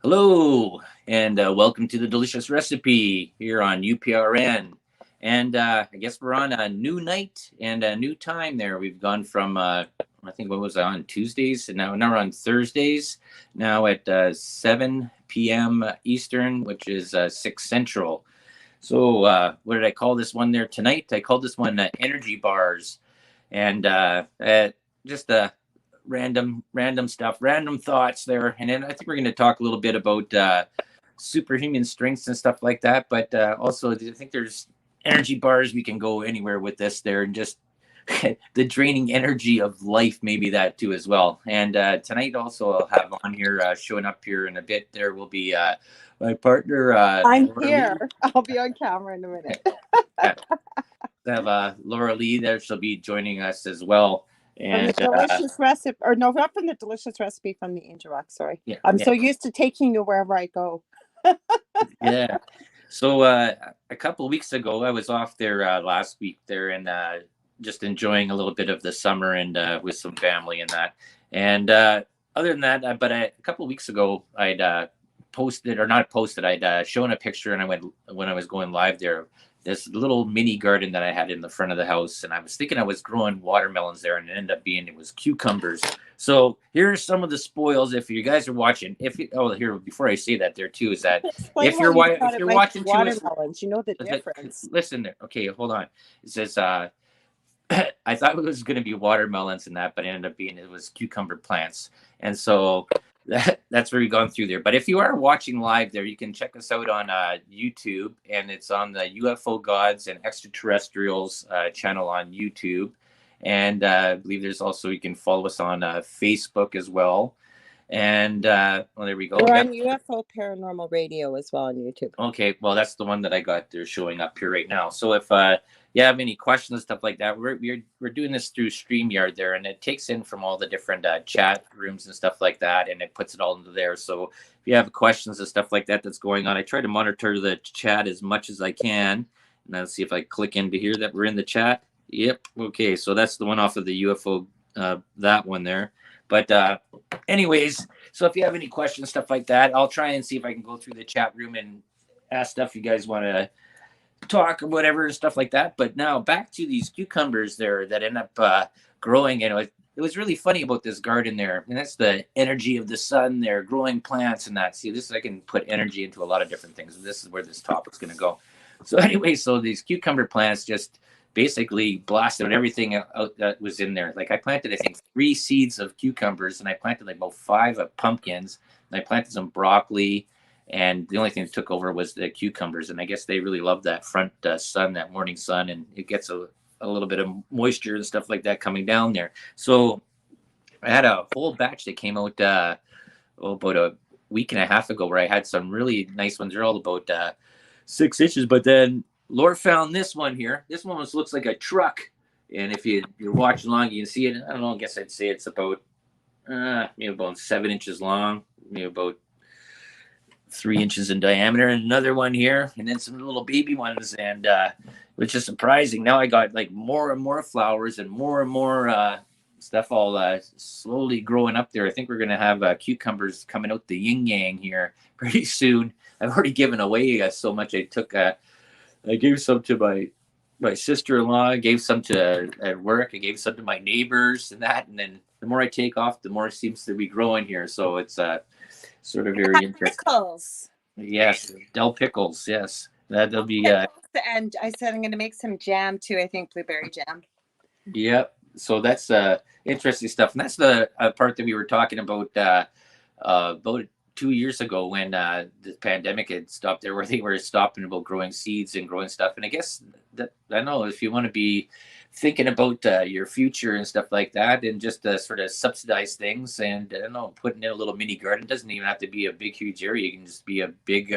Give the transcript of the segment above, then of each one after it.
Hello, and welcome to the delicious recipe here on UPRN. And I guess we're on a new night and a new time there. We've gone from, I think, what was it, on Tuesdays, and now we're on Thursdays, now at 7 p.m. Eastern, which is 6 Central. So, what did I call this one there tonight? I called this one Energy Bars. And just random stuff, random thoughts there. And then I think we're going to talk a little bit about superhuman strengths and stuff like that. But also, I think there's energy bars. We can go anywhere with this there, and just the draining energy of life, maybe that too as well. And tonight also I'll have on here, showing up here in a bit. There will be my partner, I'm Lorile. here. I'll be on camera in a minute. I have Lorile there. She'll be joining us as well. From the And delicious recipe, or no, not from the delicious recipe, from the Angel Rock. Sorry. yeah, I'm yeah, so used to taking you wherever I go. yeah. So a couple of weeks ago, I was off there last week there, and just enjoying a little bit of the summer and with some family and that. And other than that, a couple of weeks ago, I'd posted or not posted. I'd shown a picture, and I went when I was going live there. This little mini garden that I had in the front of the house, and I was thinking I was growing watermelons there, and it ended up being it was cucumbers. So here's some of the spoils. If you guys are watching, if you, oh here before I say that there too is that Explain why you thought if it you're might be watching too, watermelons. You know the difference. listen there. Okay, hold on. It says I thought it was going to be watermelons and that, but it ended up being it was cucumber plants. And so that's where we've gone through there. But if you are watching live there, you can check us out on YouTube, and it's on the UFO Gods and Extraterrestrials channel on YouTube. And I believe there's also you can follow us on Facebook as well. And well, there we go. We're Yep. on UFO Paranormal Radio as well on YouTube. Okay, well that's the one that I got there showing up here right now. So if you have any questions and stuff like that, we're doing this through StreamYard there, and it takes in from all the different chat rooms and stuff like that, and it puts it all into there. So if you have questions and stuff like that that's going on, I try to monitor the chat as much as I can. And let's see if I click into here that we're in the chat. Yep. Okay, so that's the one off of the UFO that one there. But anyways, so if you have any questions, stuff like that, I'll try and see if I can go through the chat room and ask stuff you guys want to talk or whatever and stuff like that. But now back to these cucumbers there that end up growing. And it was really funny about this garden there. And that's the energy of the sun there, growing plants and that. See, this I can put energy into a lot of different things. This is where this topic's going to go. So anyway, so these cucumber plants just basically blasted out everything out that was in there. Like I planted, I think, 3 seeds of cucumbers, and I planted like about 5 of pumpkins, and I planted some broccoli, and the only thing that took over was the cucumbers. And I guess they really love that front sun, that morning sun, and it gets a little bit of moisture and stuff like that coming down there. So I had a whole batch that came out about a week and a half ago, where I had some really nice ones. They're all about 6 inches, but then Laura found this one here. This one looks like a truck, and if you're watching along, you can see it. I don't know. I guess I'd say it's about maybe about 7 inches long, maybe about 3 inches in diameter. And another one here, and then some little baby ones, and which is surprising. Now I got like more and more flowers and more stuff all slowly growing up there. I think we're gonna have cucumbers coming out the yin yang here pretty soon. I've already given away so much. I gave some to my sister-in-law. I gave some to at work. I gave some to my neighbors and that. And then the more I take off, the more it seems to be growing here. So it's sort of very interesting. Pickles. Yes, Del pickles. Yes, that'll be. And I said I'm going to make some jam too. I think blueberry jam. Yep. So that's interesting stuff, and that's the part that we were talking about 2 years ago when the pandemic had stopped there, where they were stopping about growing seeds and growing stuff. And I guess that I don't know if you want to be thinking about your future and stuff like that, and just sort of subsidize things, and I don't know, putting in a little mini garden doesn't even have to be a big, huge area. You can just be a big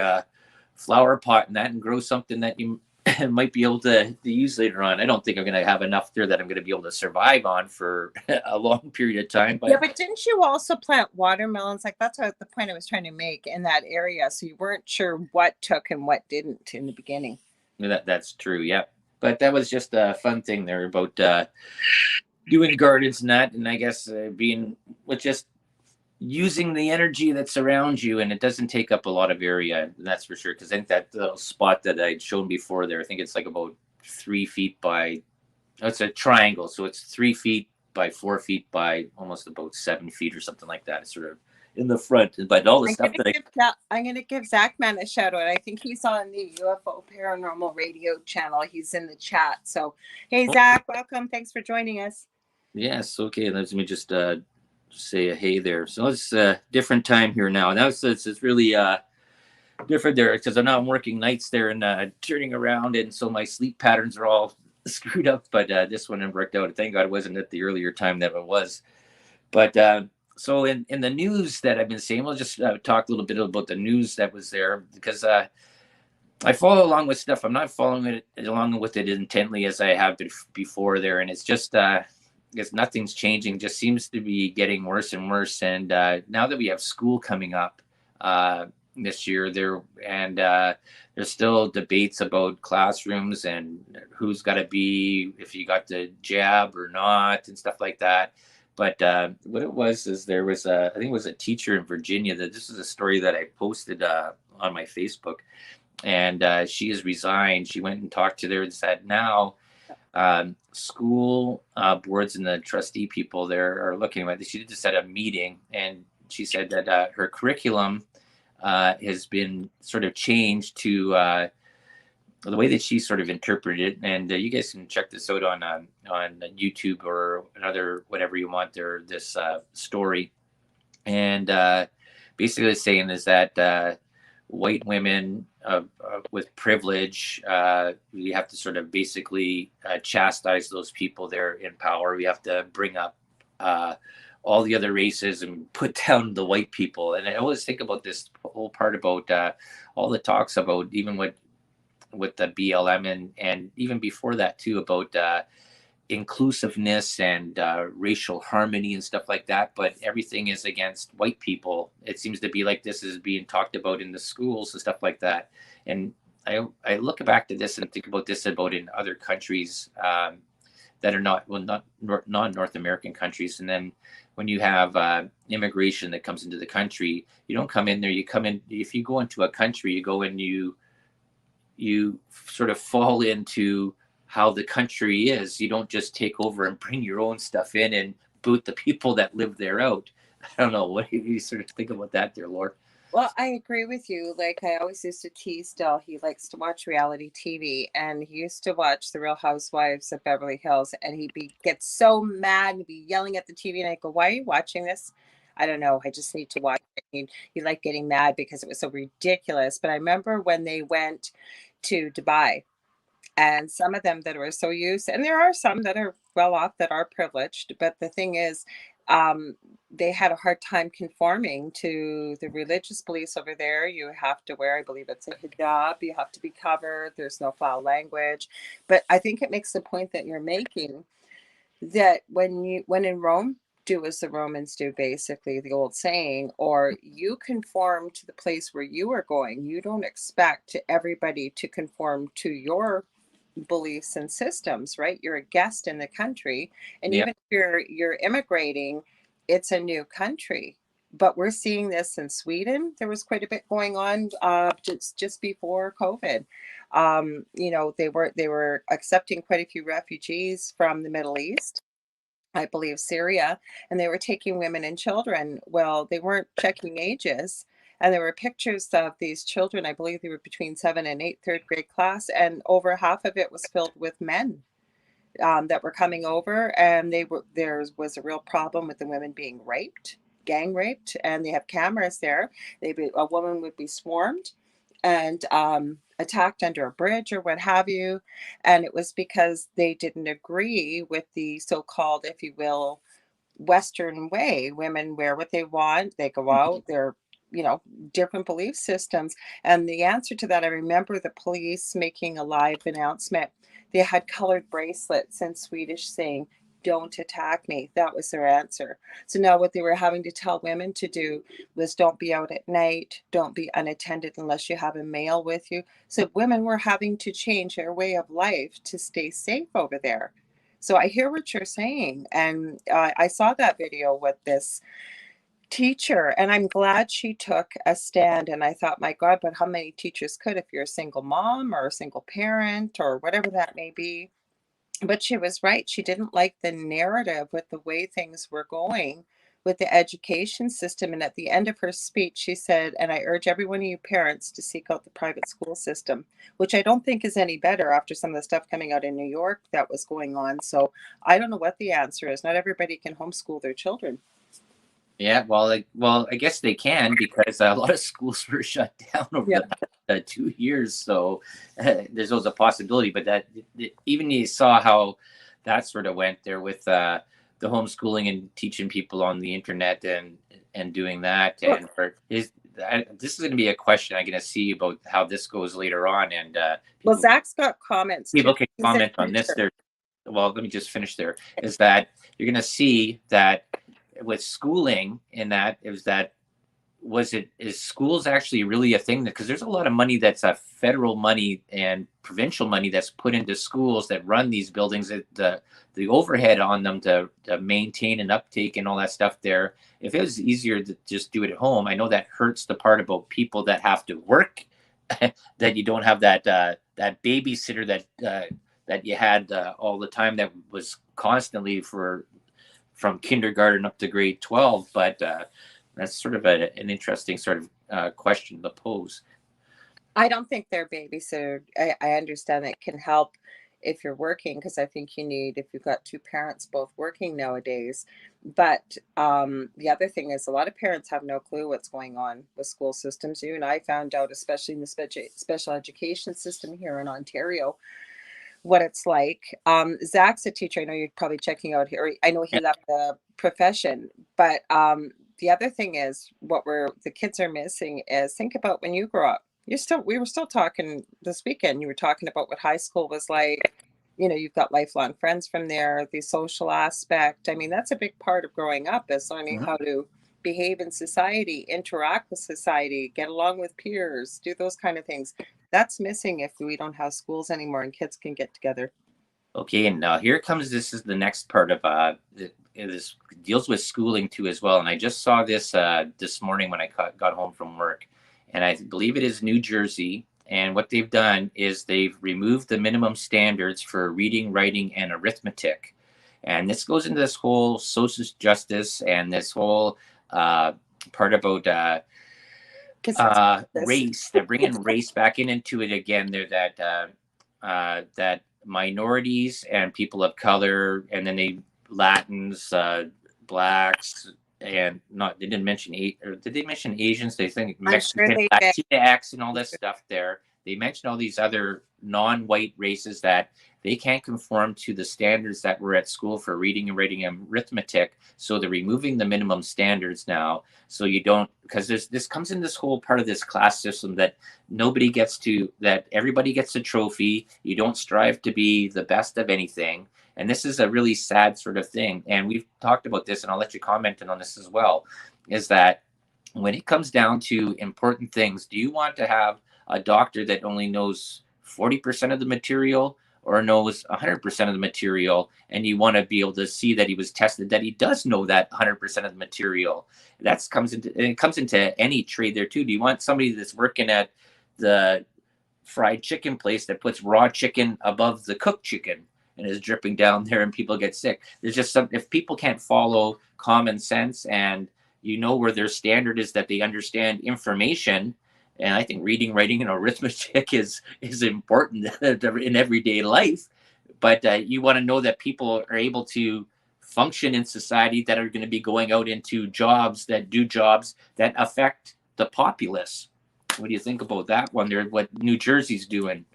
flower pot in that and grow something that you might be able to use later on. I don't think I'm going to have enough there that I'm going to be able to survive on for a long period of time. But yeah, but didn't you also plant watermelons? Like that's the point I was trying to make in that area. So you weren't sure what took and what didn't in the beginning. that's true. Yeah. But that was just a fun thing there about doing gardens and that. And I guess being with just using the energy that's around you, and it doesn't take up a lot of area. That's for sure. Because I think that little spot that I'd shown before there, I think it's like about 3 feet by. It's a triangle, so it's 3 feet by 4 feet by almost about 7 feet or something like that. It's sort of in the front, but all the stuff that I. I'm gonna give Zach Man a shout out. I think he's on the UFO Paranormal Radio channel. He's in the chat. So, hey Zach, welcome. Thanks for joining us. Yes, okay. Let me just say a hey there. So it's a different time here now. Now it's really different there because I'm not working nights there and turning around, and so my sleep patterns are all screwed up. But this one worked out. Thank God it wasn't at the earlier time that it was. But so in the news that I've been seeing, we'll just talk a little bit about the news that was there because I follow along with stuff. I'm not following it along with it intently as I have before there, and it's just because nothing's changing. Just seems to be getting worse and worse. And now that we have school coming up this year, there's still debates about classrooms and who's got to be if you got the jab or not and stuff like that. But what it was is there was I think it was a teacher in Virginia that this is a story that I posted on my Facebook, and she has resigned. She went and talked to there and said now school boards and the trustee people there are looking at this. She just had a meeting, and she said that her curriculum has been sort of changed to the way that she sort of interpreted it. And you guys can check this out on YouTube or another whatever you want there. This story, and basically saying is that white women with privilege, we have to sort of basically chastise those people there in power. We have to bring up all the other races and put down the white people. And I always think about this whole part about all the talks about even with the BLM and even before that too about inclusiveness and racial harmony and stuff like that, but everything is against white people. It seems to be like this is being talked about in the schools and stuff like that. And I look back to this and think about this about in other countries that are not non-North American countries. And then when you have immigration that comes into the country, you don't come in there. You come in if you go into a country, you go and you sort of fall into how the country is. You don't just take over and bring your own stuff in and boot the people that live there out. I don't know. What do you sort of think about that there, Lord? Well, I agree with you. Like I always used to tease Del, he likes to watch reality TV, and he used to watch The Real Housewives of Beverly Hills, and get so mad and be yelling at the TV, and I go, "Why are you watching this?" I don't know. I just need to watch it. He liked getting mad because it was so ridiculous. But I remember when they went to Dubai, and some of them that are so used, and there are some that are well off that are privileged, but the thing is, they had a hard time conforming to the religious beliefs over there. You have to wear, I believe it's a hijab, you have to be covered, there's no foul language. But I think it makes the point that you're making, that when in Rome, do as the Romans do, basically the old saying, or you conform to the place where you are going. You don't expect everybody to conform to your beliefs and systems, right? You're a guest in the country, and Yeah. even if you're immigrating, it's a new country. But we're seeing this in Sweden. There was quite a bit going on just before COVID. They were accepting quite a few refugees from the Middle East, I believe Syria, and they were taking women and children. Well, they weren't checking ages. And there were pictures of these children. I believe they were between 7 and 8, third grade class, and over half of it was filled with men that were coming over. And there was a real problem with the women being raped, gang raped, and they have cameras there. A woman would be swarmed and attacked under a bridge or what have you. And it was because they didn't agree with the so-called, if you will, Western way. Women wear what they want, they go out, they're, you know, different belief systems. And the answer to that, I remember the police making a live announcement. They had colored bracelets in Swedish saying, "Don't attack me." That was their answer. So now what they were having to tell women to do was don't be out at night, don't be unattended unless you have a male with you. So women were having to change their way of life to stay safe over there. So I hear what you're saying. And I saw that video with this teacher, and I'm glad she took a stand. And I thought, my God, but how many teachers could if you're a single mom or a single parent or whatever that may be? But she was right. She didn't like the narrative with the way things were going with the education system. And at the end of her speech, she said, and I urge every one of you parents to seek out the private school system, which I don't think is any better after some of the stuff coming out in New York that was going on. So I don't know what the answer is. Not everybody can homeschool their children. Yeah, I guess they can because a lot of schools were shut down over Yeah. the past 2 years. So there's always a possibility. But even you saw how that sort of went there with the homeschooling and teaching people on the internet and doing that. Well, And this is going to be a question I'm going to see about how this goes later on. And well, Zach's got comments too. people can He's a comment on this. teacher. There, well, let me just finish there. Is that you're going to see that with schooling in that is that is schools actually really a thing? Because there's a lot of money that's federal money and provincial money that's put into schools that run these buildings. The overhead on them to maintain and uptake and all that stuff there. If it was easier to just do it at home, I know that hurts the part about people that have to work, that you don't have that babysitter that you had all the time that was constantly from kindergarten up to grade 12. But that's sort of an interesting sort of question to pose. I don't think they're babysitter. I understand it can help if you're working, because I think you need, if you've got two parents both working nowadays. But the other thing is, a lot of parents have no clue what's going on with school systems. You and I found out, especially in the special education system here in Ontario, what it's like. Zach's a teacher. I know you're probably checking out here. I know he Yeah. left the profession, but the other thing is, what the kids are missing is, think about when you grew up. We were still talking this weekend. You were talking about what high school was like. You know, you've got lifelong friends from there, the social aspect. I mean, that's a big part of growing up, is learning Mhm. how to behave in society, interact with society, get along with peers, do those kind of things. That's missing if we don't have schools anymore and kids can get together. Okay, and now here comes this is the next part of this deals with schooling too as well. And I just saw this morning when I got home from work, and I believe it is New Jersey. And what they've done is they've removed the minimum standards for reading, writing, and arithmetic. And this goes into this whole social justice and this whole uh, part about Because it's this. race. They're bringing race back into it again. They're that minorities and people of color, and then they Latins, blacks, and not they didn't mention or did they mention Asians? They think I'm sure Mexican, they did. Latinx, and all this stuff there. They mentioned all these other non-white races that they can't conform to the standards that were at school for reading and writing and arithmetic. So they're removing the minimum standards now. So you don't, because this comes in this whole part of this class system that that everybody gets a trophy. You don't strive to be the best of anything. And this is a really sad sort of thing. And we've talked about this, and I'll let you comment on this as well, is that when it comes down to important things, do you want to have a doctor that only knows 40% of the material or knows 100% of the material, and you want to be able to see that he was tested, that he does know that 100% of the material? It comes into any trade there too. Do you want somebody that's working at the fried chicken place that puts raw chicken above the cooked chicken and is dripping down there and people get sick? There's just some, if people can't follow common sense, and where their standard is, that they understand information. And I think reading, writing, and arithmetic is important in everyday life. But you want to know that people are able to function in society, that are going to be going out into jobs that affect the populace. What do you think about that one there? What New Jersey's doing?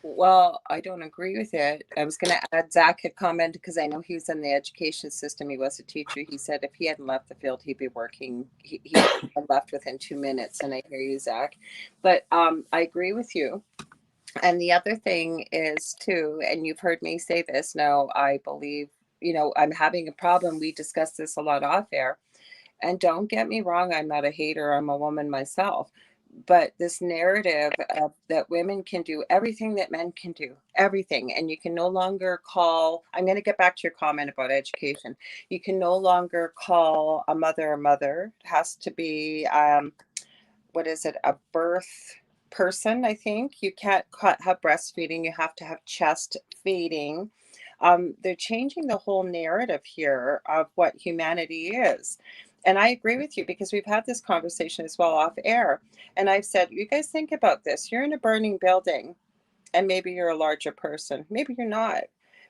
Well, I don't agree with it. I was going to add, Zach had commented, because I know he was in the education system. He was a teacher. He said if he hadn't left the field, he'd be working. He had left within 2 minutes. And I hear you, Zach. But I agree with you. And the other thing is, too, and you've heard me say this now, I believe, I'm having a problem. We discussed this a lot off air. And don't get me wrong, I'm not a hater. I'm a woman myself. But this narrative of that women can do everything that men can do, everything, and you can no longer call, I'm going to get back to your comment about education. You can no longer call a mother. It has to be what is it, a birth person, I think. You can't have breastfeeding, you have to have chest feeding. They're changing the whole narrative here of what humanity is. And I agree with you because we've had this conversation as well off air. And I've said, you guys think about this. You're in a burning building and maybe you're a larger person, maybe you're not.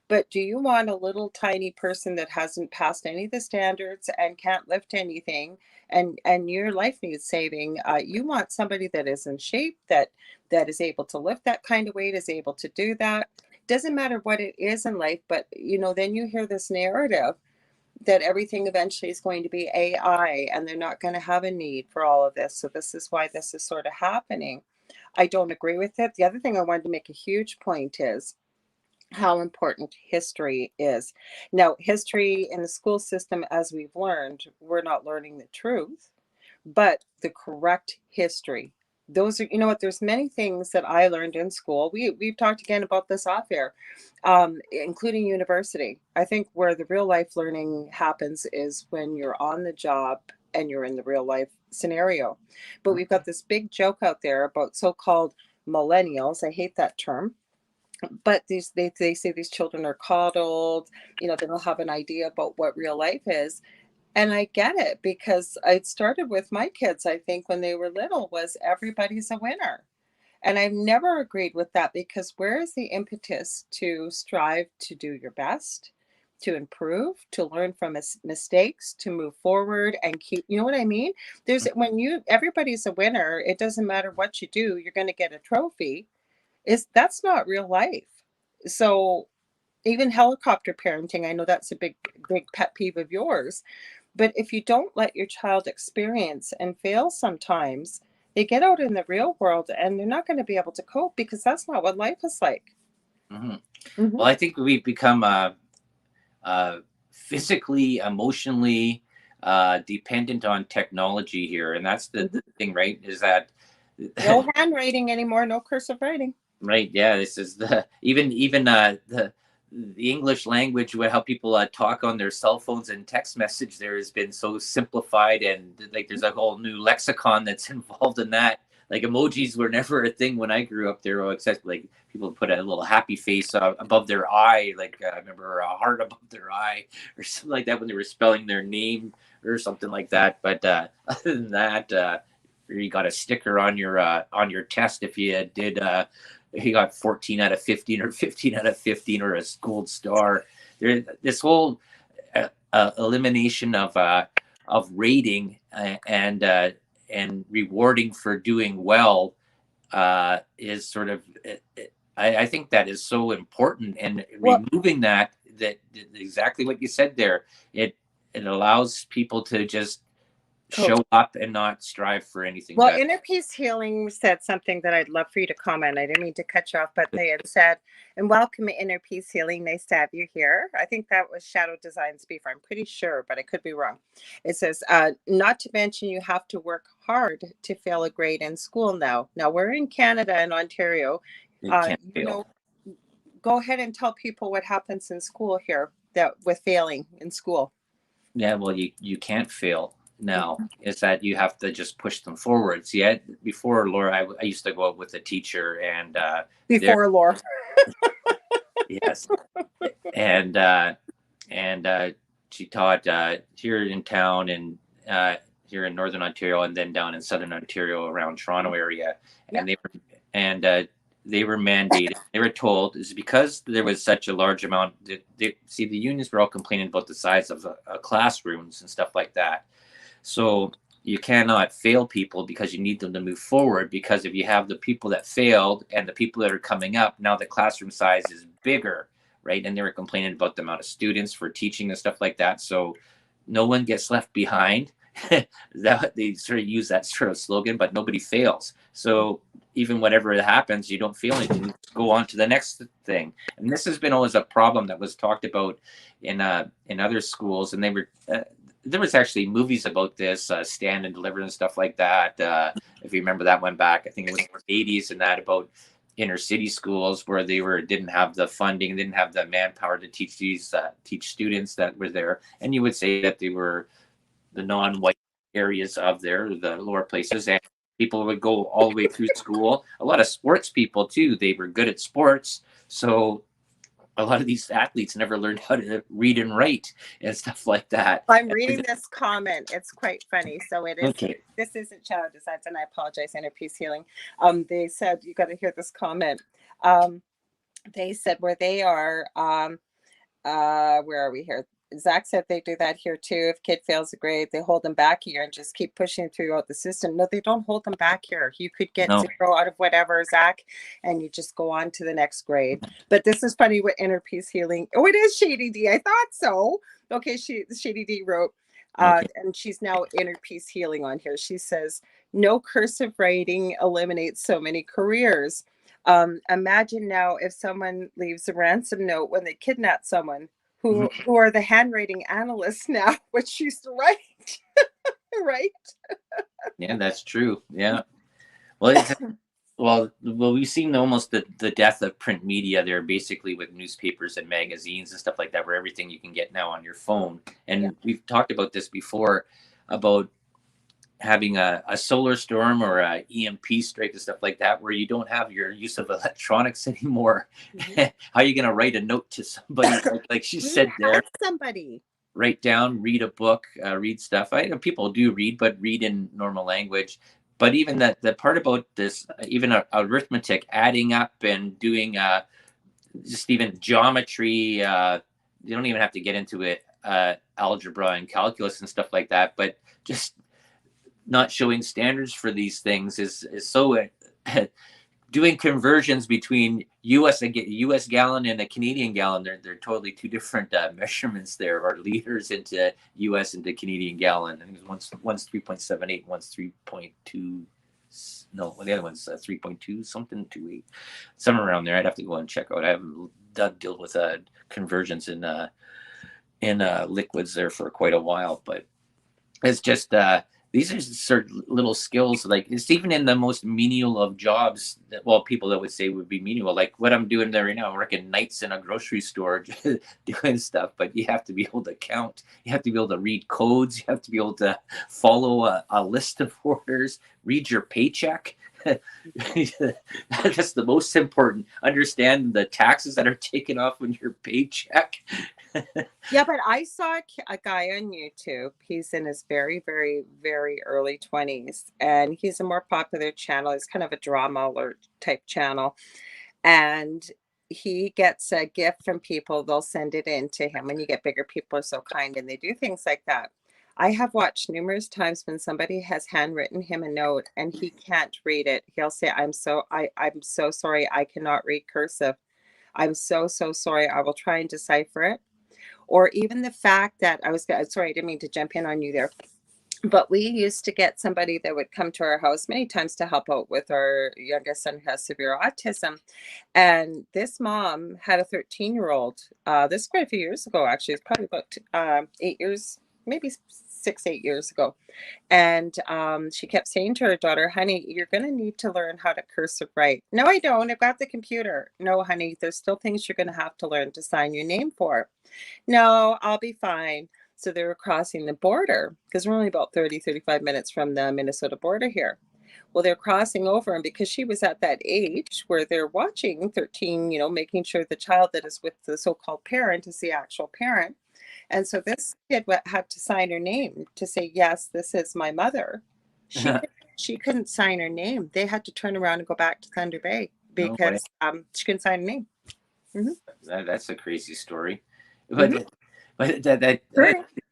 But do you want a little tiny person that hasn't passed any of the standards and can't lift anything, and your life needs saving? You want somebody that is in shape, that is able to lift that kind of weight, is able to do that. Doesn't matter what it is in life, but then you hear this narrative that everything eventually is going to be AI and they're not going to have a need for all of this. So this is why this is sort of happening. I don't agree with it. The other thing I wanted to make a huge point is how important history is. Now, history in the school system, as we've learned, we're not learning the truth, but the correct history. Those are, what, there's many things that I learned in school. We've talked again about this off air, including university. I think where the real life learning happens is when you're on the job and you're in the real life scenario. But we've got this big joke out there about so-called millennials. I hate that term, but they say these children are coddled, they don't have an idea about what real life is. And I get it because it started with my kids, I think, when they were little, was everybody's a winner. And I've never agreed with that because where is the impetus to strive to do your best, to improve, to learn from mistakes, to move forward and keep, you know what I mean? Everybody's a winner, it doesn't matter what you do, you're going to get a trophy. That's not real life. So even helicopter parenting, I know that's a big pet peeve of yours, but if you don't let your child experience and fail sometimes, they get out in the real world and they're not going to be able to cope because that's not what life is like. Mm-hmm. Hmm. Well, I think we've become physically, emotionally dependent on technology here, and that's the thing, right? Is that No handwriting anymore, no cursive writing. right? Yeah, this is the even the English language, how people talk on their cell phones and text message there has been so simplified, and like there's a whole new lexicon that's involved in that. Like emojis were never a thing when I grew up there, except like people put a little happy face above their eye, like I remember a heart above their eye or something like that when they were spelling their name or something like that. But other than that, you got a sticker on your test if you did he got 14 out of 15 or 15 out of 15 or a gold star. This whole elimination of rating and rewarding for doing well is sort of I think that is so important, and Well, removing that exactly what you said there, it allows people to just coach. show up and not strive for anything Well, better. Inner Peace Healing said something that I'd love for you to comment. I didn't mean to cut you off, but they had said, and welcome to Inner Peace Healing. Nice to have you here. I think that was Shadow Designs Beef. I'm pretty sure, but I could be wrong. It says, not to mention you have to work hard to fail a grade in school now. Now we're in Canada and Ontario. It Uh, can't you fail. know, go ahead and tell people what happens in school here that with failing in school. Yeah, well, you can't fail now. Mhm. Is that you have to just push them forwards. Yeah, before Laura, I used to go out with a teacher, and there, Before Laura. yes, and she taught here in town and here in Northern Ontario, and then down in Southern Ontario around Toronto area, Yeah. and and they were mandated. They were told is because there was such a large amount. See, the unions were all complaining about the size of classrooms and stuff like that. So you cannot fail people because you need them to move forward. Because if you have the people that failed and the people that are coming up, now the classroom size is bigger, right? And they were complaining about the amount of students for teaching and stuff like that. So no one gets left behind. That they sort of use that sort of slogan, but nobody fails. So even whatever happens, you don't feel anything. Go on to the next thing. And this has been always a problem that was talked about in other schools, and they were there was actually movies about this, Stand and Deliver and stuff like that. if you remember that one back, I think it was the 80s, and that about inner city schools where they didn't have the funding, didn't have the manpower to teach teach students that were there. And you would say that they were the non-white areas of there, the lower places, and people would go all the way through school. A lot of sports people too, they were good at sports, so a lot of these athletes never learned how to read and write and stuff like that. I'm reading this comment. It's quite funny. So it is. Okay. This isn't Shadow Designs, and I apologize. Inner Peace Healing. They said you got to hear this comment. They said where they are. Where are we here? Zach said they do that here too. If kid fails a grade, they hold them back here and just keep pushing throughout the system. No, they don't hold them back here. You could get zero out of whatever, Zach, and you just go on to the next grade. But this is funny with Inner Peace Healing. Oh, it is Shady D. I thought so. Okay, Shady D wrote, and she's now Inner Peace Healing on here. She says, no cursive writing eliminates so many careers. Imagine now if someone leaves a ransom note when they kidnap someone. Who are the handwriting analysts now, which used to write, right? Yeah, that's true. Yeah. Well, we've seen almost the death of print media there, basically with newspapers and magazines and stuff like that, where everything you can get now on your phone. And we've talked about this before about having a solar storm or a EMP strike and stuff like that, where you don't have your use of electronics anymore. How are you going to write a note to somebody? Like she said there, somebody write down, read a book, read stuff. I know people do read, but read in normal language. But even the part about this, even arithmetic, adding up and doing just even geometry, you don't even have to get into it, algebra and calculus and stuff like that, but just not showing standards for these things is so doing conversions between US gallon and a Canadian gallon, they're totally two different measurements there, or liters into US into Canadian gallon. I think one's 3.78, one's 3.2. No, the other one's 3.2 something 28, somewhere around there. I'd have to go and check out. I haven't dealt with conversions in liquids there for quite a while, but it's just these are certain little skills, like it's even in the most menial of jobs that, well, people that would say would be menial, like what I'm doing there right now. I'm working nights in a grocery store doing stuff, but you have to be able to count. You have to be able to read codes. You have to be able to follow a list of orders, read your paycheck. That's the most important. Understand the taxes that are taken off on your paycheck. Yeah, but I saw a guy on YouTube. He's in his very, very, very early 20s, and he's a more popular channel. It's kind of a drama alert type channel. And he gets a gift from people. They'll send it in to him. When you get bigger, people are so kind and they do things like that. I have watched numerous times when somebody has handwritten him a note and he can't read it. He'll say, I'm so sorry. I cannot read cursive. I'm so sorry. I will try and decipher it. Or even the fact that sorry, I didn't mean to jump in on you there, but we used to get somebody that would come to our house many times to help out with our youngest son who has severe autism. And this mom had a 13-year-old. This is quite a few years ago, actually. It's probably about 8 years, maybe 8 years ago. And she kept saying to her daughter, honey, you're going to need to learn how to cursive write. No, I don't. I've got the computer. No, honey, there's still things you're going to have to learn to sign your name for. No, I'll be fine. So they were crossing the border because we're only about 35 minutes from the Minnesota border here. Well, they're crossing over, and because she was at that age where they're watching 13, making sure the child that is with the so-called parent is the actual parent. And so this kid had to sign her name to say, yes, this is my mother. She couldn't sign her name. They had to turn around and go back to Thunder Bay because she couldn't sign her name. Mm-hmm. That's a crazy story. But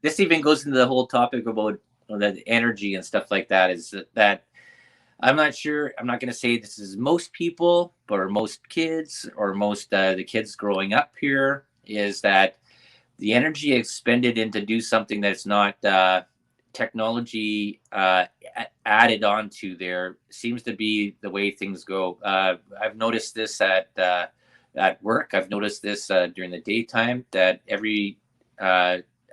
this even goes into the whole topic about that energy and stuff like that. Is that I'm not sure. I'm not going to say this is most people, or most kids, or most the kids growing up here. Is that the energy expended in to do something that's not technology added onto there seems to be the way things go. I've noticed this at work. I've noticed this during the daytime, that every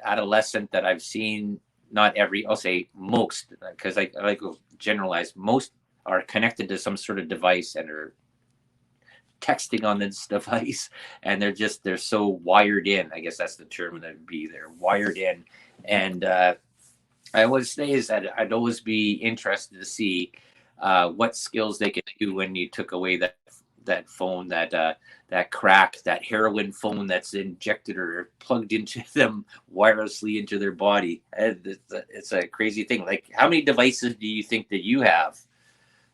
adolescent that I've seen, not every, I'll say most, because I like to generalize, most are connected to some sort of device and are texting on this device, and they're so wired in. I guess that's the term that would be. They're wired in, and I always say is that I'd always be interested to see what skills they could do when you took away that phone, that crack, that heroin phone that's injected or plugged into them wirelessly into their body. And it's a crazy thing. Like, how many devices do you think that you have,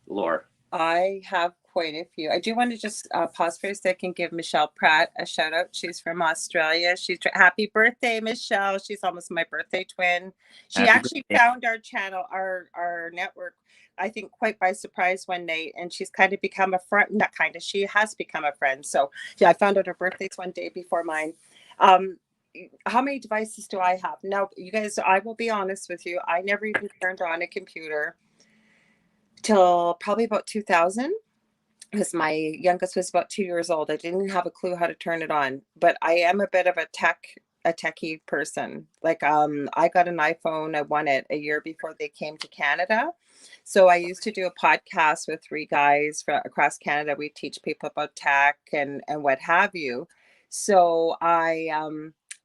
Laura? I have quite a few. I do want to just pause for a second, give Michelle Pratt a shout out. She's from Australia. Happy birthday, Michelle. She's almost my birthday twin. She Happy actually birthday. found our channel, our network, I think quite by surprise one night, and she's kind of become a friend. Not kind of, she has become a friend. So yeah, I found out her birthday's one day before mine. Um, how many devices do I have? Now, you guys, I will be honest with you. I never even turned on a computer till probably about 2000, because my youngest was about 2 years old. I didn't have a clue how to turn it on, but I am a bit of a techie person. Like, I got an iPhone. I won it a year before they came to Canada. So I used to do a podcast with three guys across Canada. We teach people about tech and what have you. So I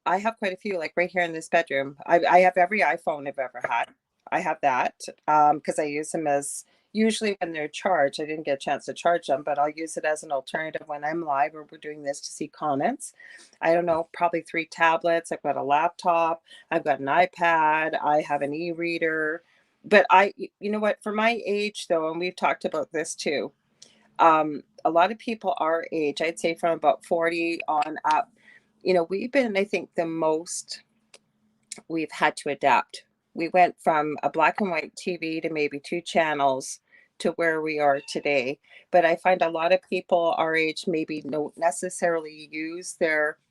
have quite a few, like right here in this bedroom. I have every iPhone I've ever had. I have that because I use them as usually when they're charged. I didn't get a chance to charge them, but I'll use it as an alternative when I'm live or we're doing this to see comments. I don't know, probably three tablets. I've got a laptop. I've got an iPad. I have an e-reader. But you know what, for my age though, and we've talked about this too, a lot of people our age, I'd say from about 40 on up, we've been, I think, the most we've had to adapt. We went from a black and white TV to maybe two channels to where we are today. But I find a lot of people our age maybe don't necessarily use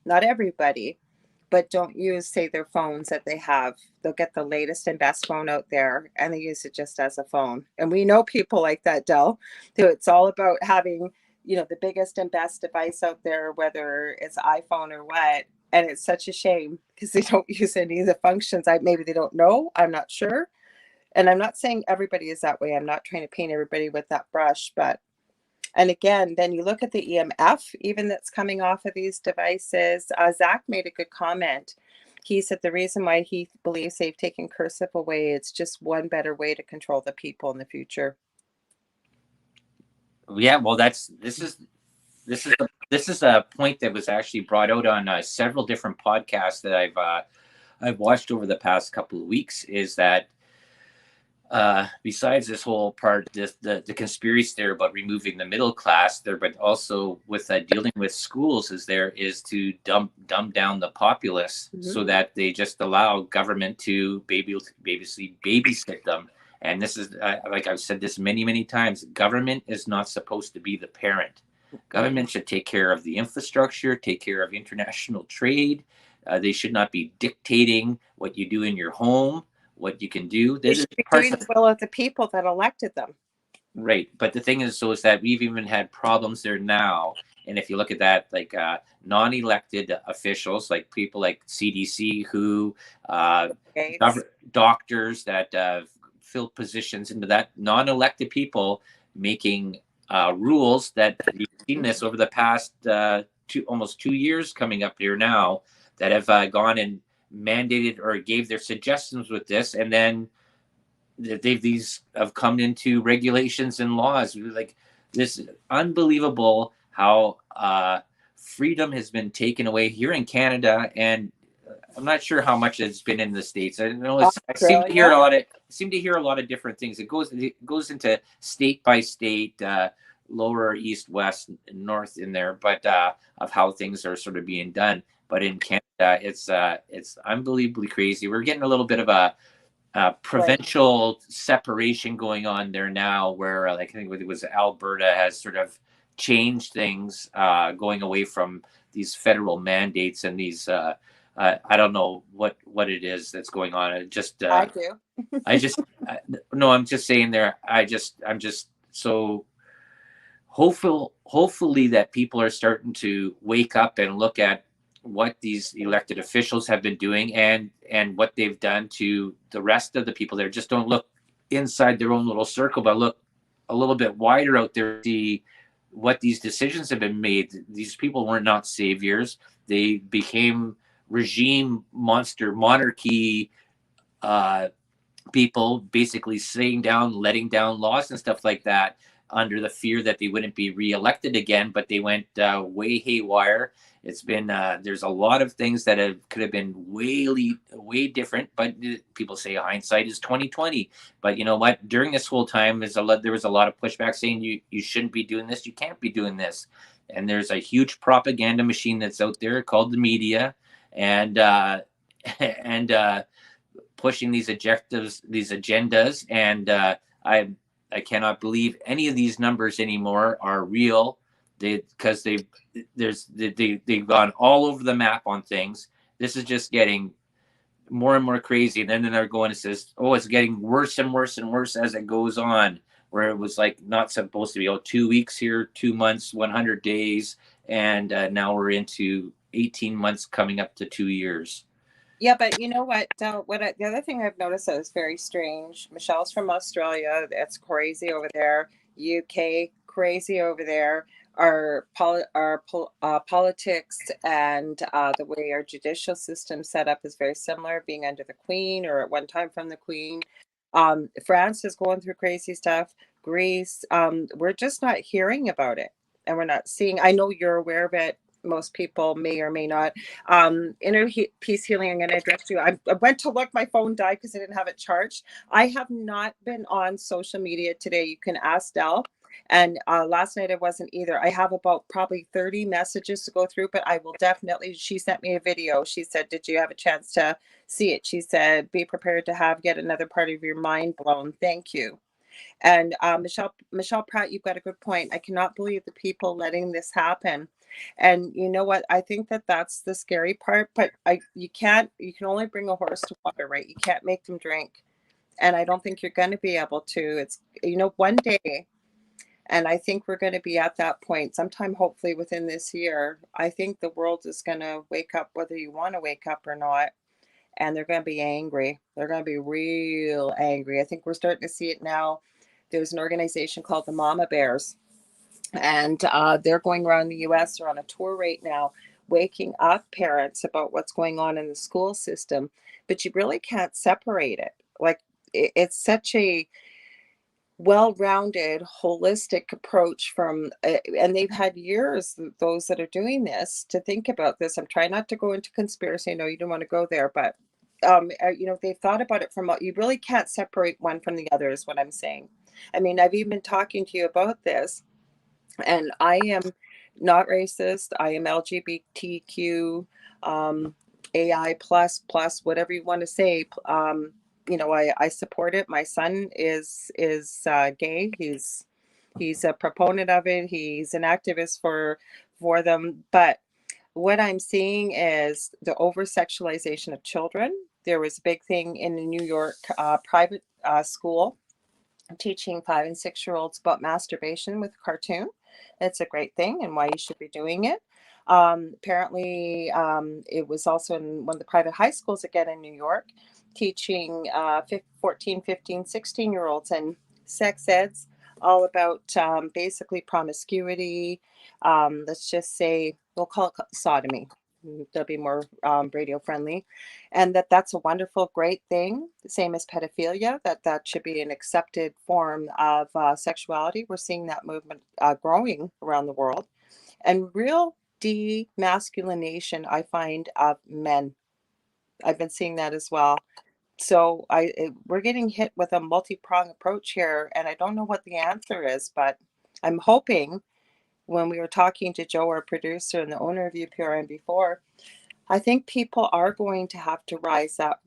not everybody, but don't use, say, their phones that they have. They'll get the latest and best phone out there and they use it just as a phone. And we know people like that, Del, who it's all about having, the biggest and best device out there, whether it's iPhone or what. And it's such a shame because they don't use any of the functions. Maybe they don't know. I'm not sure. And I'm not saying everybody is that way. I'm not trying to paint everybody with that brush, but and again, then you look at the EMF, even that's coming off of these devices. Zach made a good comment. He said the reason why he believes they've taken cursive away, it's just one better way to control the people in the future. Yeah, well, this is a point that was actually brought out on several different podcasts that I've watched over the past couple of weeks. Is that besides this whole part, the conspiracy there about removing the middle class there, but also with dealing with schools, is to dumb down the populace so that they just allow government to babysit them. And this is like I've said this many times. Government is not supposed to be the parent. Government should take care of the infrastructure, take care of international trade. They should not be dictating what you do in your home, what you can do. They should be doing the will of the people that elected them. Right. But the thing is, is that we've even had problems there now. And if you look at that, like non-elected officials, like people like CDC, who doctors that fill positions into that, non-elected people making rules that we've seen this over the past almost 2 years coming up here now, that have gone and mandated or gave their suggestions with this, and then these have come into regulations and laws. Like, this is unbelievable how freedom has been taken away here in Canada, and I'm not sure how much it's been in the States. I know I seem to hear a lot of different things. It goes into state by state, lower, east, west, north in there, but of how things are sort of being done. But in Canada, it's unbelievably crazy. We're getting a little bit of a provincial separation going on there now, where like I think it was Alberta has sort of changed things, going away from these federal mandates and these. I don't know what it is that's going on. I do. No, I'm just saying there. I'm just so hopefully that people are starting to wake up and look at what these elected officials have been doing and what they've done to the rest of the people there. Just don't look inside their own little circle, but look a little bit wider out there to see what these decisions have been made. These people were not saviors. They became regime monster monarchy uh, people, basically sitting down, letting down laws and stuff like that under the fear that they wouldn't be reelected again. But they went way haywire. It's been there's a lot of things that could have been way different. But people say hindsight is 2020. But you know what? During this whole time, there was a lot of pushback saying you shouldn't be doing this, you can't be doing this, and there's a huge propaganda machine that's out there called the media, and and pushing these objectives, these agendas, and I cannot believe any of these numbers anymore are real. Because they've gone all over the map on things. This is just getting more and more crazy. And then they're going and says, "Oh, it's getting worse and worse and worse as it goes on." Where it was like not supposed to be 2 weeks here, 2 months, 100 days, and now we're into 18 months, coming up to 2 years. Yeah, but you know what? The other thing I've noticed that is very strange. Michelle's from Australia. It's crazy over there. UK, crazy over there. Politics and the way our judicial system set up is very similar, being under the Queen or at one time from the Queen. France is going through crazy stuff. Greece, we're just not hearing about it, and we're not seeing. I know you're aware of it. Most people may or may not. Inner peace healing, I'm going to address you. I went to look, my phone died because I didn't have it charged. I have not been on social media today. You can ask Dell. And last night I wasn't either. I have about probably 30 messages to go through, but I will definitely. She sent me a video. She said, "Did you have a chance to see it?" She said, "Be prepared to have yet another part of your mind blown." Thank you. And Michelle Pratt, you've got a good point. I cannot believe the people letting this happen. And you know what? I think that that's the scary part. But you can't. You can only bring a horse to water, right? You can't make them drink. And I don't think you're going to be able to. It's one day. And I think we're going to be at that point sometime, hopefully within this year. I think the world is going to wake up, whether you want to wake up or not. And they're going to be angry. They're going to be real angry. I think we're starting to see it now. There's an organization called the Mama Bears, and they're going around the US. They're on a tour right now, waking up parents about what's going on in the school system. But you really can't separate it. Like, it's such a well-rounded, holistic approach from, and they've had years, those that are doing this, to think about this. I'm trying not to go into conspiracy. I know you don't want to go there, but they've thought about it from, you really can't separate one from the other, is what I'm saying. I mean, I've even been talking to you about this, and I am not racist. I am LGBTQ, AI plus, whatever you want to say. I support it. My son is gay. He's a proponent of it. He's an activist for them. But what I'm seeing is the over sexualization of children. There was a big thing in the New York private school teaching 5 and 6 year olds about masturbation with a cartoon. It's a great thing and why you should be doing it. Apparently, it was also in one of the private high schools again in New York, teaching 14, 15, 16-year-olds and sex eds all about basically promiscuity. Let's just say, we'll call it sodomy. They'll be more radio friendly, and that's a wonderful, great thing. Same as pedophilia, that should be an accepted form of sexuality. We're seeing that movement growing around the world, and real demasculination, I find, of men. I've been seeing that as well. So we're getting hit with a multi-pronged approach here, and I don't know what the answer is, but I'm hoping, when we were talking to Joe, our producer and the owner of UPRN before, I think people are going to have to rise up.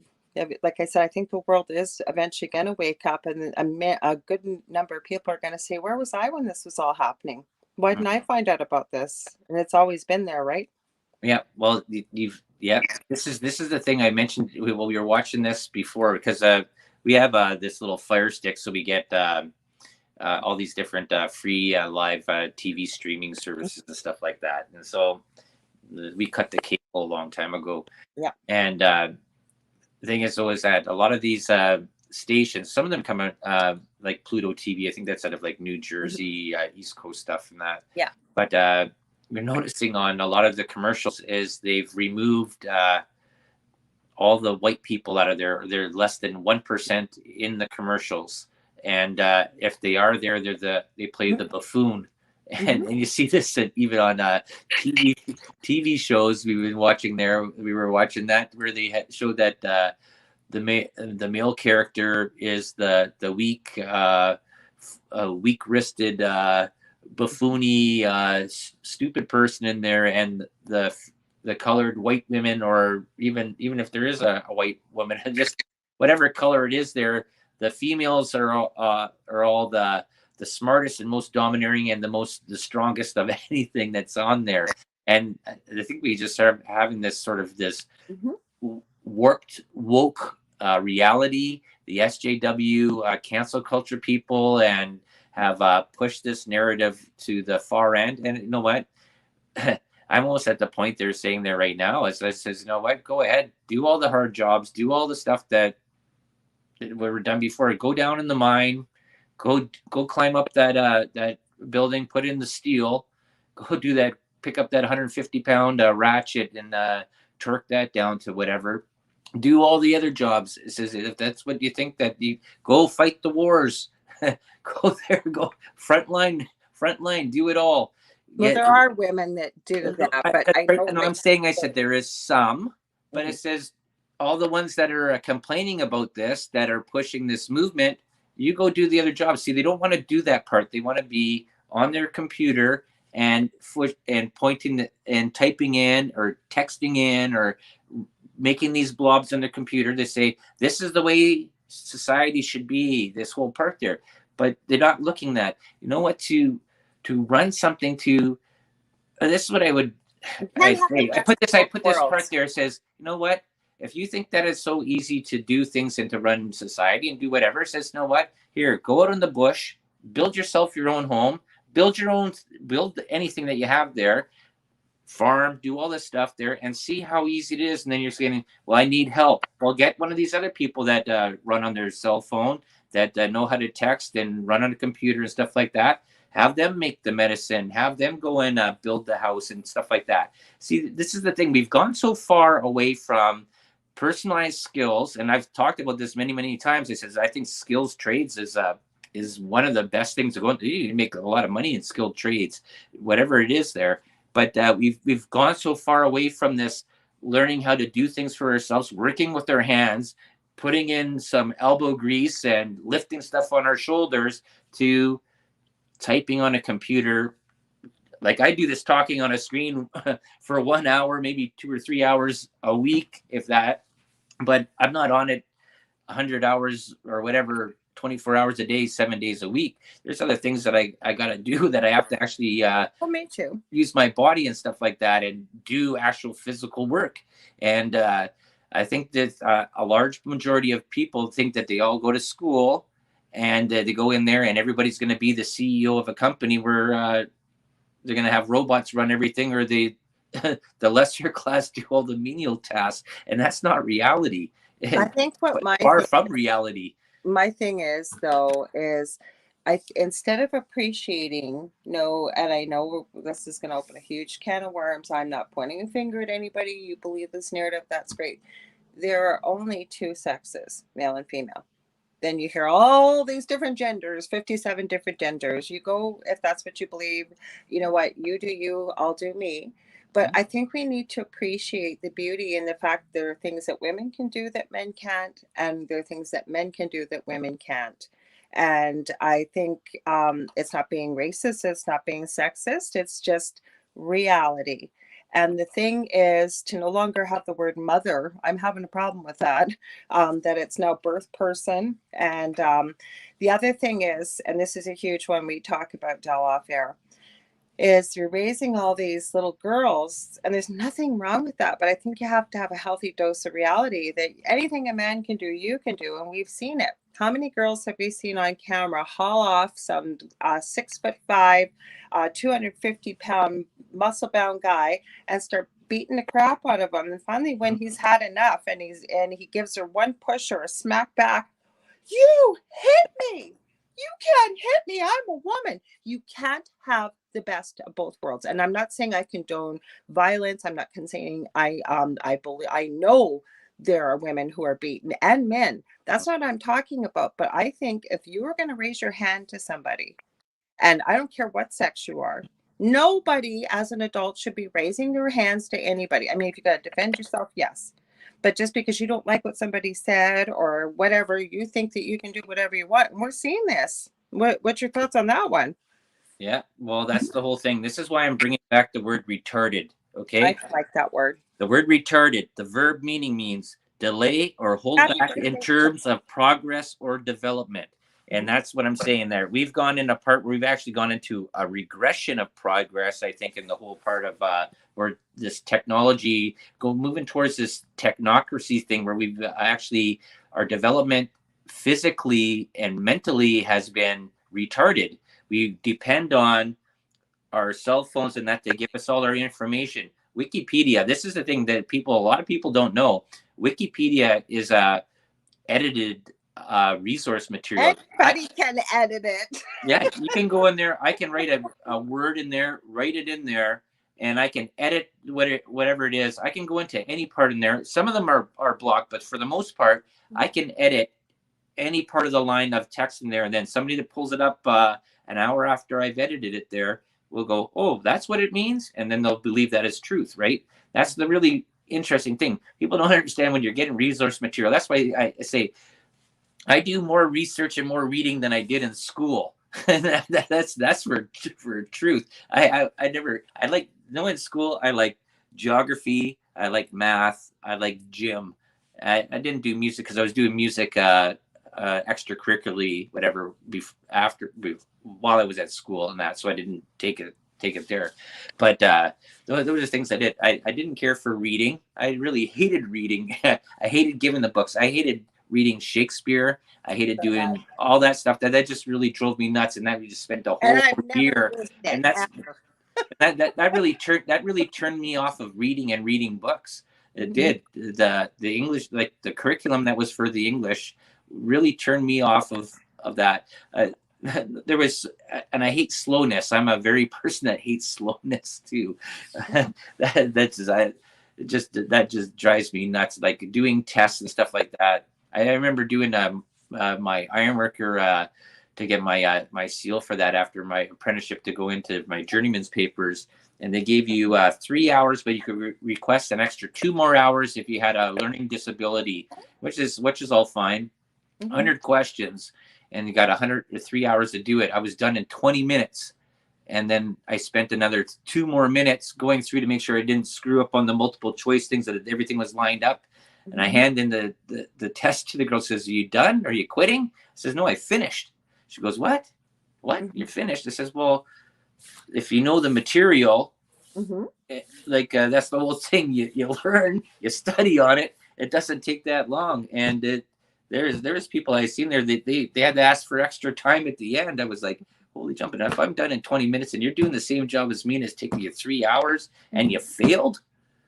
Like I said, I think the world is eventually going to wake up, and a good number of people are going to say, "Where was I when this was all happening? Why didn't I find out about this?" And it's always been there, right? Yeah, well, yeah. This is the thing I mentioned while we were watching this before, because we have this little Fire Stick, so we get all these different free live TV streaming services and stuff like that. And so we cut the cable a long time ago. Yeah. And the thing is, though, is that a lot of these stations. Some of them come out like Pluto TV. I think that's out of like New Mhm. Jersey, East Coast stuff and that. Yeah. But we're noticing on a lot of the commercials is they've removed all the white people out of there. They're less than 1% in the commercials, and if they are there, they play the buffoon. Mhm. And you see this even on TV shows we've been watching. There, we were watching that where they had showed that the male character is the weak weak wristed buffoony stupid person in there, and the colored white women, or even if there is a white woman, just whatever color it is there, the females are all the smartest and most domineering and the strongest of anything that's on there. And I think we just start having this sort of this Mhm. warped woke reality. The SJW cancel culture people and have pushed this narrative to the far end. And you know what? I'm almost at the point they're saying there right now. As I says, you know what? Go ahead, do all the hard jobs, do all the stuff that were done before. Go down in the mine, go climb up that building, put in the steel, go do that, pick up that 150-pound ratchet and torque that down to whatever. Do all the other jobs. It says if that's what you think, that you go fight the wars, go there, go front line, do it all. Well, Get there are women that do that, but I know and I'm right saying, I now. said there is some, but Mhm. it says all the ones that are complaining about this, that are pushing this movement, you go do the other jobs. See, they don't want to do that part. They want to be on their computer and pointing and typing in or texting in or making these blobs on their computer. They say this is the way society should be. This whole part there, but they're not looking at, you know what, to run something to. This is what I would. You can't have the I best put of this. I both put this part worlds. there. It says, you know what? If you think that it's so easy to do things and to run society and do whatever, it says, you know what? Here, go out in the bush, build yourself your own home, build anything that you have there, farm, do all this stuff there, and see how easy it is. And then you're saying, well, I need help. Well, get one of these other people that run on their cell phone, that know how to text and run on a computer and stuff like that. Have them make the medicine, have them go and build the house and stuff like that. See, this is the thing. We've gone so far away from personalized skills, and I've talked about this many, many times. I says I think skills trades is one of the best things to go into. You can make a lot of money in skilled trades, whatever it is there. But we've gone so far away from this learning how to do things for ourselves, working with our hands, putting in some elbow grease and lifting stuff on our shoulders, to typing on a computer. Like I do this talking on a screen for 1 hour, maybe 2 or 3 hours a week, if that. But I'm not on it 100 hours or whatever, 24 hours a day, 7 days a week. There's other things that I got to do, that I have to actually Well, me too. use my body and stuff like that and do actual physical work. And I think that a large majority of people think that they all go to school and they go in there and everybody's going to be the CEO of a company, where they're going to have robots run everything, or the lesser class do all the menial tasks. And that's not reality. I And think what far from reality. my thing is though is instead of appreciating, no, and I know this is going to open a huge can of worms. I'm not pointing a finger at anybody. You believe this narrative, that's great. There are only two sexes, male and female. Then you hear all these different genders, 57 different genders. You go, if that's what you believe, you know what, you do you, I'll do me. But I think we need to appreciate the beauty in the fact there are things that women can do that men can't, and there are things that men can do that women can't. And I think it's not being racist, it's not being sexist, it's just reality. And the thing is to no longer have the word mother. I'm having a problem with that, that it's now birth person. And the other thing is, and this is a huge one we talk about, Del, off air, is you're raising all these little girls, and there's nothing wrong with that. But I think you have to have a healthy dose of reality that anything a man can do, you can do. And we've seen it. How many girls have we seen on camera haul off some 6'5", 250-pound muscle bound guy and start beating the crap out of him? And finally, when he's had enough and he gives her one push or a smack back, You hit me. You can't hit me. I'm a woman. You can't have the best of both worlds. And I'm not saying I condone violence. I'm not saying I believe I know there are women who are beaten and men. That's not what I'm talking about. But I think if you were going to raise your hand to somebody, and I don't care what sex you are, nobody as an adult should be raising their hands to anybody. I mean, if you got to defend yourself, yes. But just because you don't like what somebody said or whatever, you think that you can do whatever you want. And we're seeing this. What's your thoughts on that one? Yeah, well, that's the whole thing. This is why I'm bringing back the word retarded. I Okay, like that word. the word retarded. The verb meaning means delay or hold Happy back in birthday. terms of progress or development. And Mhm. that's what I'm saying there. We've gone in a part where we've actually gone into a regression of progress, I think, in the whole part of where this technology moving towards this technocracy thing where we've actually our development physically and mentally has been retarded. We depend on our cell phones and that they give us all our information. Wikipedia, this is the thing that a lot of people don't know. Wikipedia is a edited resource material. Anybody can edit it. Yeah, you can go in there. I can write a word in there, write it in there, and I can edit whatever it is. I can go into any part in there. Some of them are blocked, but for the most part, I can edit any part of the line of text in there, and then somebody that pulls it up an hour after I've edited it there will go, oh, that's what it means, and then they'll believe that is truth, right? That's the really interesting thing. People don't understand when you're getting resource material. That's why I say I do more research and more reading than I did in school. That's for truth. I never I like no in school I like geography, I like math, I like gym. I didn't do music because I was doing music extracurricularly whatever while I was at school and that, so I didn't take it there. But those were the things I did. I didn't care for reading. I really hated reading. I hated giving the books. I hated reading Shakespeare. I hated doing all that stuff. That just really drove me nuts, and that we just spent a And whole I've never year. used And it that's ever. that really turned me off of reading and reading books. It Mhm. did. The English, like the curriculum that was for the English, really turned me off of that. There was, and I hate slowness. I'm a very person that hates slowness too. That just drives me nuts. Like doing tests and stuff like that. I remember doing my ironworker to get my seal for that after my apprenticeship to go into my journeyman's papers. And they gave you 3 hours, but you could request an extra 2 more hours if you had a learning disability, which is all fine. Mhm. 100 questions, and you got 103 hours to do it. I was done in 20 minutes, and then I spent another 2 more minutes going through to make sure I didn't screw up on the multiple choice things, that everything was lined up. And I Mhm. hand in the test to the girl. Says, "Are you done? Are you quitting?" I says, "No, I finished." She goes, "What? You're Mhm. finished?" I says, "Well, if you know the material, Mhm. that's the whole thing. You learn, you study on it. It doesn't take that long." And there's people I seen there that they had to ask for extra time at the end. I was like, holy jumping! If I'm done in 20 minutes and you're doing the same job as me and it's taking you 3 hours and you failed,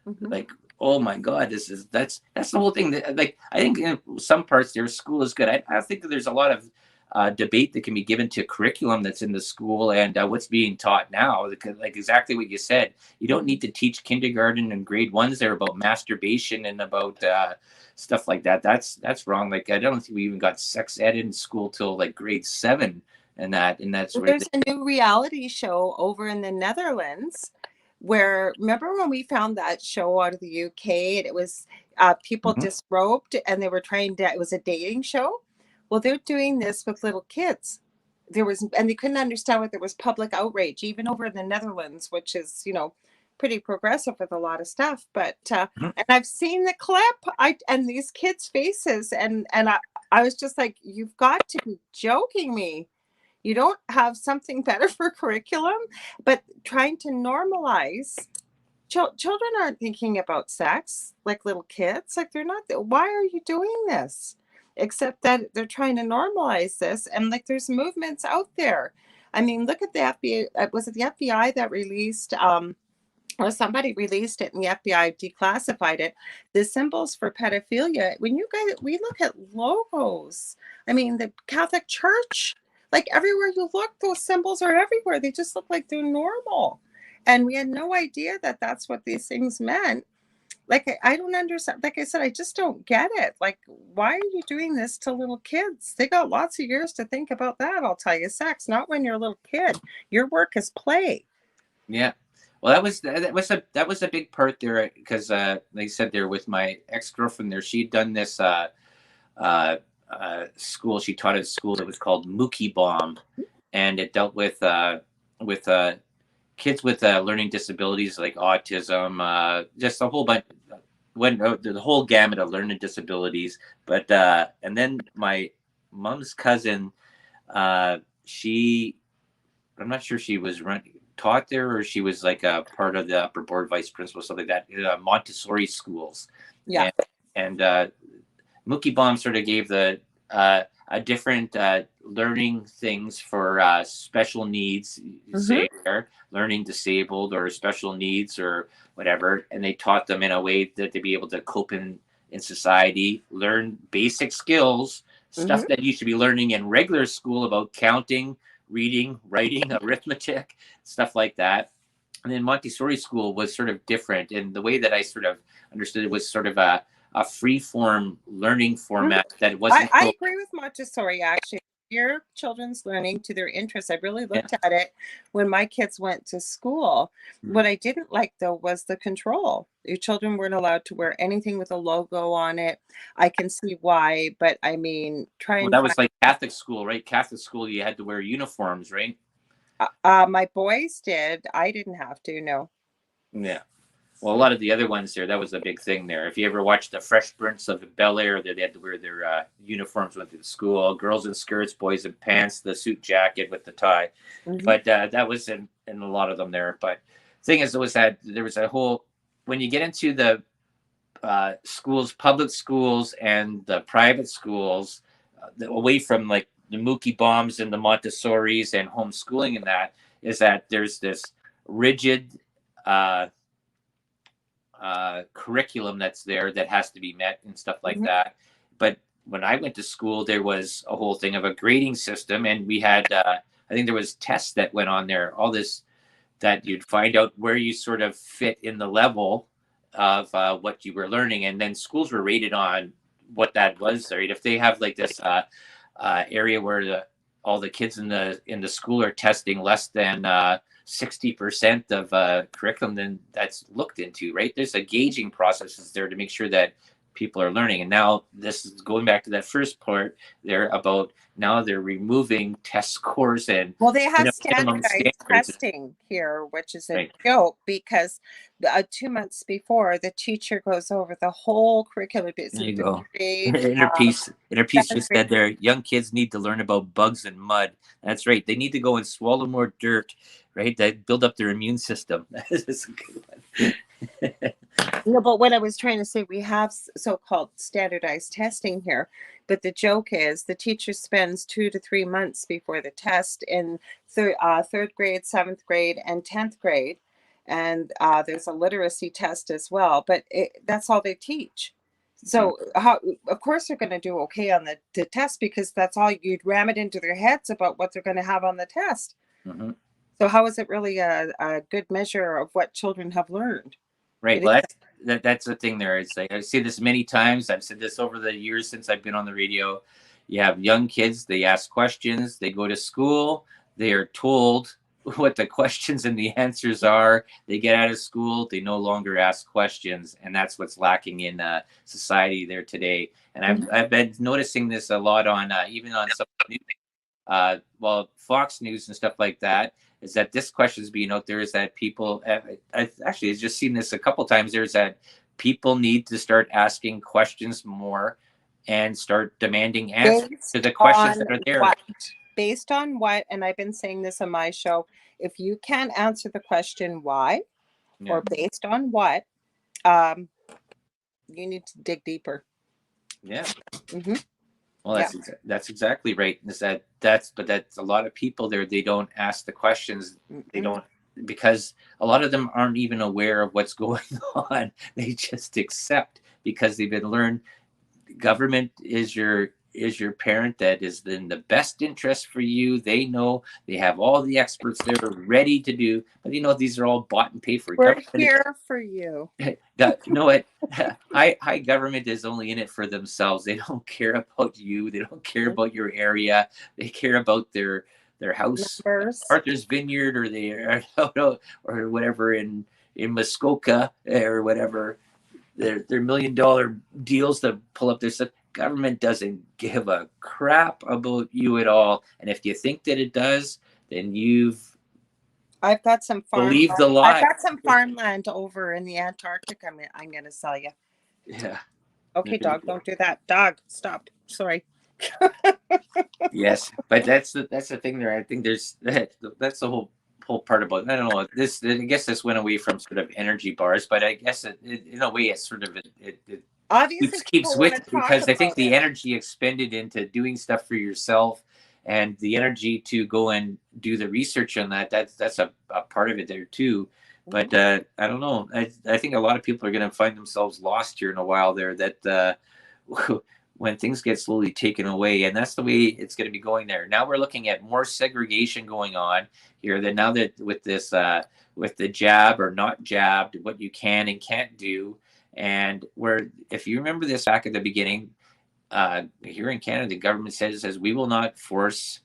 Mhm. like, oh my god, that's the whole thing. Like, I think in some parts their school is good. I think that there's a lot of debate that can be given to curriculum that's in the school and what's being taught now. Like exactly what you said, you don't need to teach kindergarten and grade ones there about masturbation and about stuff like that. That's wrong. Like, I don't think we even got sex ed in school till like grade 7, and that's Well, where there's a new reality show over in the Netherlands where, remember when we found that show out of the UK and it was people Mhm. disrobed and they were trying to, it was a dating show. Well, they're doing this with little kids. There was, and they couldn't understand what there was public outrage, even over in the Netherlands, which is, pretty progressive with a lot of stuff. But, and I've seen the clip, and these kids' faces, and I was just like, you've got to be joking me. You don't have something better for curriculum, but trying to normalize children aren't thinking about sex like little kids. Like they're not. Why are you doing this? Except that they're trying to normalize this, and like there's movements out there. I mean, look at the FBI. Was it the FBI that released or somebody released it and the FBI declassified it. The symbols for pedophilia, when you guys, we look at logos. I mean, the Catholic Church, like everywhere you look, those symbols are everywhere. They just look like they're normal. And we had no idea that that's what these things meant. Like, I don't understand. Like I said, I just don't get it. Like, why are you doing this to little kids? They got lots of years to think about that. I'll tell you, sex, not when you're a little kid. Your work is play. Yeah. Well, that was a big part there because like I said there with my ex-girlfriend there, she'd done this uh, school. She taught at a school that was called Mookie Bomb, and it dealt with kids with learning disabilities like autism, just a whole bunch, when the whole gamut of learning disabilities. But and then my mom's cousin, she, I'm not sure she was taught there or she was like a part of the upper board vice principal, something like that, Montessori schools. Yeah. And Mookie Baum sort of gave the a different learning things for special needs, say they're learning disabled or special needs or whatever, and they taught them in a way that to be able to cope in society, learn basic skills, stuff that you should be learning in regular school about counting, reading, writing, arithmetic, stuff like that. And then Montessori school was sort of different, and the way that I sort of understood it was sort of a free form learning format that it wasn't. I agree with Montessori, actually. Your children's learning to their interests. I really looked at it when my kids went to school. What I didn't like, though, was the control. Your children weren't allowed to wear anything with a logo on it. I can see why, but I mean, Well, that was like Catholic school, right? Catholic school, you had to wear uniforms, right? My boys did. I didn't have to, no. Yeah. Well, a lot of the other ones there, that was a big thing there. If you ever watched the Fresh Prince of Bel-Air, they had to wear their uniforms went to the school. Girls in skirts, boys in pants, the suit jacket with the tie. But that was in a lot of them there. But the thing is, there was a whole, when you get into the schools, public schools and the private schools, away from like the Mookie Bombs and the Montessoris and homeschooling and that, is that there's this rigid curriculum that's there that has to be met and stuff like that. But when I went to school, there was a whole thing of a grading system, and we had I think there was tests that went on there, all this, that you'd find out where you sort of fit in the level of what you were learning, and then schools were rated on what that was, right? If they have like this area where all the kids in the school are testing less than 60% of curriculum, then that's looked into, right? There's a gauging processes there to make sure that people are learning. And now this is going back to that first part there about now they're removing test scores and they have standardized testing here, which is a joke because 2 months before the teacher goes over the whole curriculum. There you go. Inner peace just said there, young kids need to learn about bugs and mud. That's right. They need to go and swallow more dirt, right? That build up their immune system. That's a good one. No, but what I was trying to say, we have so-called standardized testing here, but the joke is the teacher spends 2 to 3 months before the test in third grade, 7th grade, and 10th grade, and there's a literacy test as well. But that's all they teach. So of course they're going to do okay on the test because that's all you'd ram it into their heads about what they're going to have on the test. So how is it really a good measure of what children have learned? Right. Well, that's the thing there. It's like, I see this many times. I've said this over the years since I've been on the radio. You have young kids, they ask questions, they go to school, they are told what the questions and the answers are. They get out of school, they no longer ask questions. And that's what's lacking in society there today. And I've been noticing this a lot on even on some news, Fox News and stuff like that. Is that this question is being out there is that people, I've actually just seen this a couple times, there's that people need to start asking questions more and start demanding answers to the questions that are there. Based on what, and I've been saying this on my show, if you can't answer the question why, or based on what, you need to dig deeper. Yeah. Well, that's exactly right. Is that's a lot of people there. They don't ask the questions. They don't because a lot of them aren't even aware of what's going on. They just accept because they've been learned government is your parent that is in the best interest for you. They know, they have all the experts there ready to do, but these are all bought and paid for. We're Government, here for you. you know what? High government is only in it for themselves. They don't care about you. They don't care about your area. They care about their house, Numbers. Arthur's Vineyard, or or whatever in Muskoka or whatever. Their $1 million deals to pull up their stuff. Government doesn't give a crap about you at all. And if you think that it does, then you've I've got some believed the farmland. I've lie. got some farmland over in the Antarctic. I'm gonna sell you. Yeah. Okay, dog, don't do that. Dog, stop. Sorry. Yes, but that's the thing there. I think that's the whole part about. I don't know. This, I guess this went away from sort of energy bars, but I guess in a way it's sort of it Obviously, keeps people want with to it, talk because I think about the it. energy expended into doing stuff for yourself and the energy to go and do the research on that's a part of it there too. But I don't know. I think a lot of people are going to find themselves lost here in a while there. That when things get slowly taken away, and that's the way it's going to be going there. Now we're looking at more segregation going on here. That now that with this with the jab or not jabbed, what you can and can't do, and where if you remember this back at the beginning, here in Canada, the government says we will not force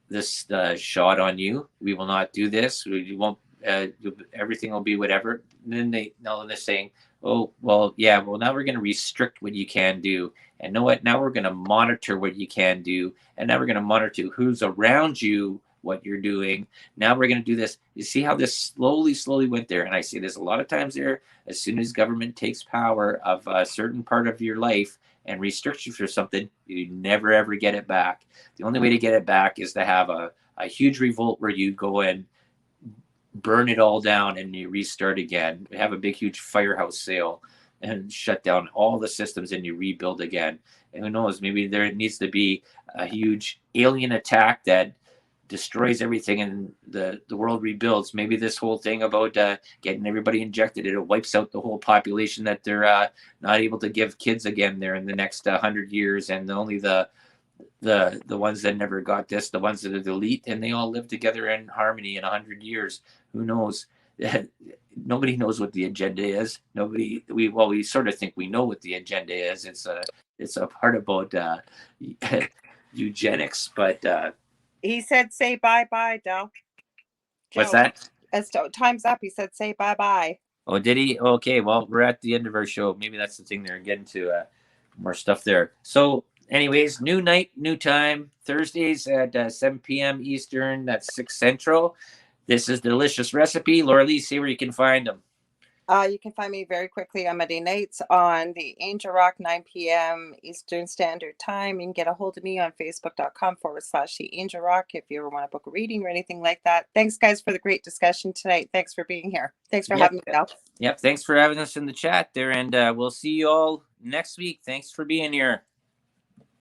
this shot on you. We will not do this. We won't. Everything will be whatever. And then they're saying, oh well, yeah, well now we're going to restrict what you can do, and know what? Now we're going to monitor what you can do, and now we're going to monitor who's around you, what you're doing. Now we're going to do this. You see how this slowly went there, and I see this a lot of times there. As soon as government takes power of a certain part of your life and restricts you for something, you never ever get it back. The only way to get it back is to have a huge revolt where you go and burn it all down and you restart again. Have a big, huge firehouse sale and shut down all the systems and you rebuild again. And who knows, maybe there needs to be a huge alien attack that destroys everything and the world rebuilds. Maybe this whole thing about getting everybody injected, it wipes out the whole population, that they're not able to give kids again there in the next 100 years, and only the ones that never got this, the ones that are the elite, and they all live together in harmony in 100 years. Who knows? Nobody knows what the agenda is. Nobody. We sort of think we know what the agenda is. It's a part about eugenics, but He said, "Say bye, bye, Del." what's Joe, that? as time's up. He said, "Say bye, bye." Oh, did he? Okay, well, we're at the end of our show. Maybe that's the thing. They're getting to more stuff there. So, anyways, new night, new time. Thursdays at 7 p.m. Eastern. That's 6 Central. This is Delicious Recipe. Lorile, see where you can find them. You can find me very quickly on Monday nights on the Angel Rock, 9 p.m. Eastern Standard Time. You can get a hold of me on Facebook.com/The Angel Rock if you ever want to book a reading or anything like that. Thanks, guys, for the great discussion tonight. Thanks for being here. Thanks for having me, Del. Yep. Thanks for having us in the chat there. And we'll see you all next week. Thanks for being here.